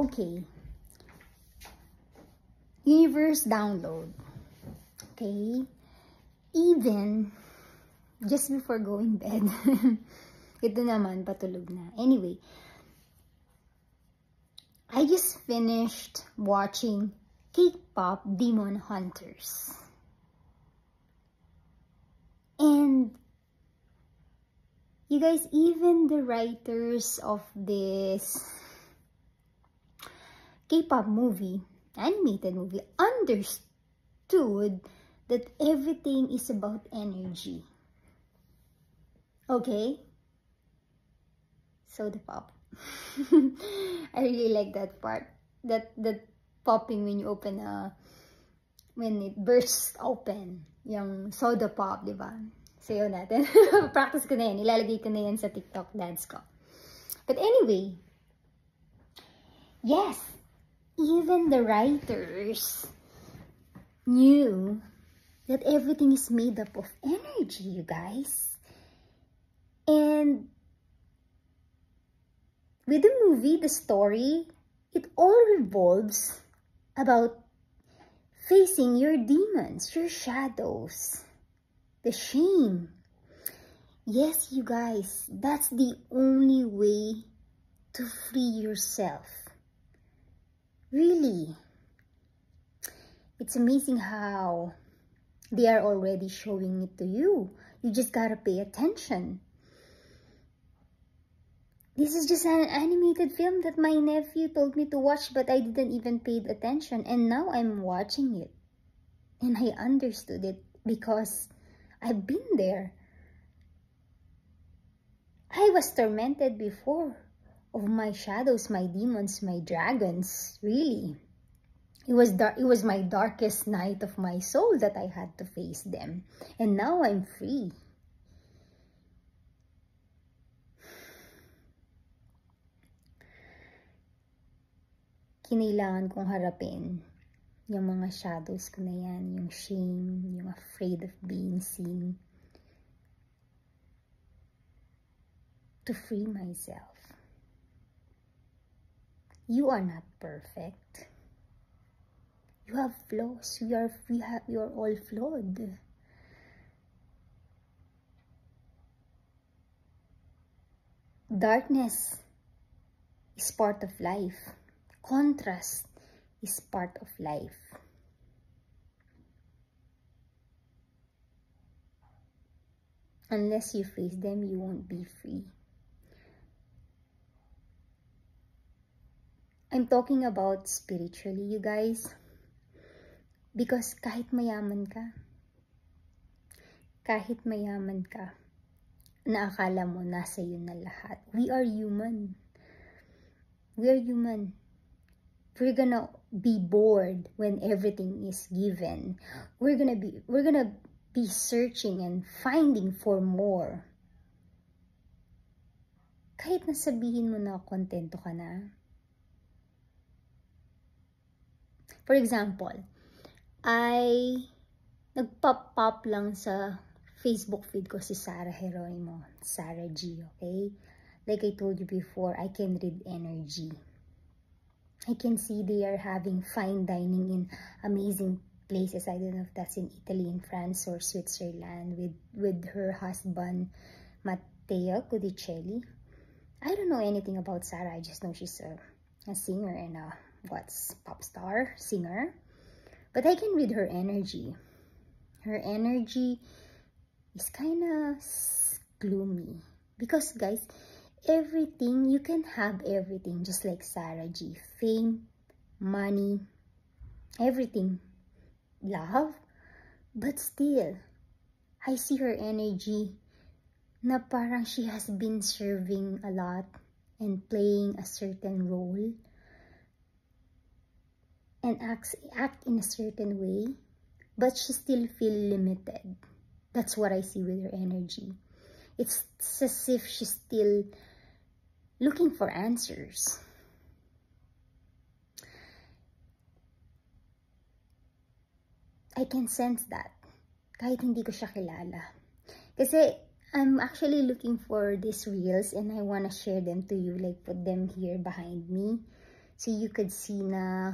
Okay. Universe download. Okay. Even just before going bed. Ito naman, patulog na. Anyway, I just finished watching K-pop Demon Hunters. And you guys, even the writers of this K-pop movie, animated movie, understood that everything is about energy. Okay? So the pop. I really like that part. That popping when you open when it bursts open. Yung soda pop, di ba? Sayo natin. Practice ko na yan. Ilalagay ko na yan sa TikTok dance ko. But anyway, yes, even the writers knew that everything is made up of energy, you guys. And with the movie, the story, it all revolves about facing your demons, your shadows, the shame. Yes, you guys, that's the only way to free yourself. Really. It's amazing how they are already showing it to you. You just gotta pay attention. This is just an animated film that my nephew told me to watch, but I didn't even pay attention. And now I'm watching it. And I understood it because I've been there. I was tormented before of my shadows, my demons, my dragons. Really. It was my darkest night of my soul that I had to face them. And now I'm free. Kinailangan kong harapin yung mga shadows ko na yan, yung shame, yung afraid of being seen, to free myself. You are not perfect. You have flaws. You're all flawed. Darkness is part of life. Contrast is part of life. Unless you face them, you won't be free. I'm talking about spiritually, you guys. Because kahit mayaman ka, na akala mo nasa iyo na lahat. We are human. We are human. We're gonna be bored when everything is given. We're gonna be searching and finding for more. Kahit nasabihin mo na kontento ka na. For example, nagpop-pop lang sa Facebook feed ko si Sarah Geronimo, Sarah G, okay? Like I told you before, I can read energy. I can see they are having fine dining in amazing places. I don't know if that's in Italy, in France, or Switzerland with her husband, Matteo Gudicelli. I don't know anything about Sarah. I just know she's a singer and a pop star singer. But I can read her energy. Her energy is kind of gloomy. Because guys, everything, you can have everything just like Sarah G. Fame, money, everything. Love. But still, I see her energy na parang she has been serving a lot and playing a certain role and act in a certain way, but she still feel limited. That's what I see with her energy. It's as if she's still looking for answers. I can sense that kahit hindi ko siya kilala. Kasi I'm actually looking for these reels and I want to share them to you, like put them here behind me So you could see na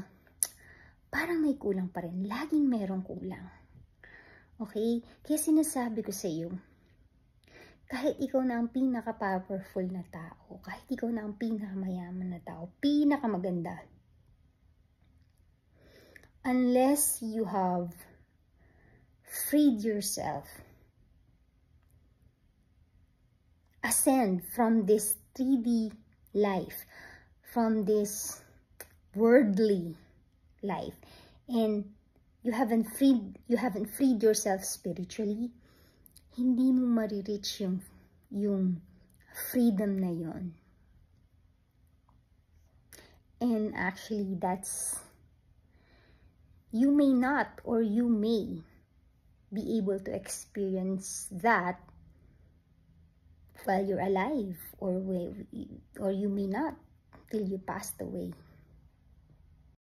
parang may kulang pa rin. Laging merong kulang. Okay? Kaya sinasabi ko sa iyo, kahit ikaw na ang pinaka-powerful na tao, kahit ikaw na ang pinakamayaman na tao, pinakamaganda, unless you have freed yourself, ascend from this 3D life, from this worldly life, and you haven't freed yourself spiritually, hindi mo marireach yung freedom na yon. And actually, you may not, or you may be able to experience that while you're alive, or you may not till you passed away.